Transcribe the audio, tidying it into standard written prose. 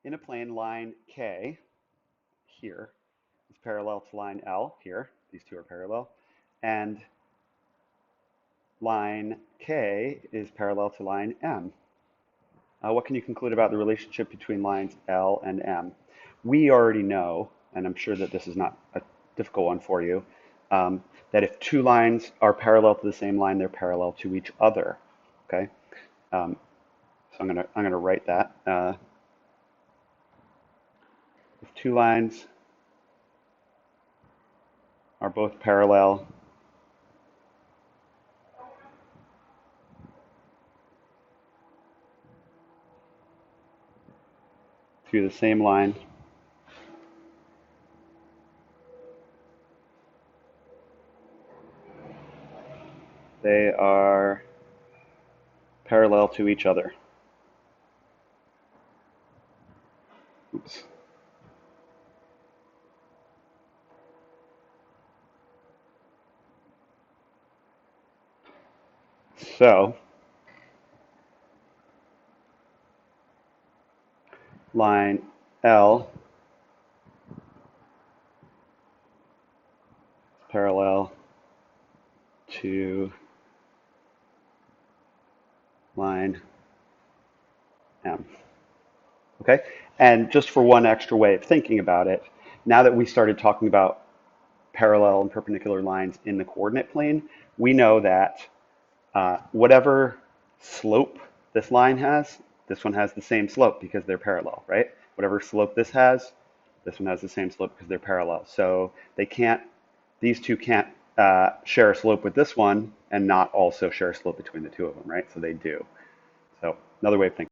in a plane, line K here is parallel to line L here. These two are parallel. And line K is parallel to line M. What can you conclude about the relationship between lines L and M? We already know, and I'm sure that this is not a difficult one for you, that if two lines are parallel to the same line, they're parallel to each other. Okay, so I'm gonna write that. If two lines are both parallel to the same line, they are parallel to each other. Oops. So line L is parallel to line M. Okay, and just for one extra way of thinking about it, now that we started talking about parallel and perpendicular lines in the coordinate plane, we know that whatever slope this line has, this one has the same slope because they're parallel, right? Whatever slope this one has the same slope because they're parallel. So they can't, these two can't share a slope with this one and not also share a slope between the two of them, right? So they do. So another way of thinking.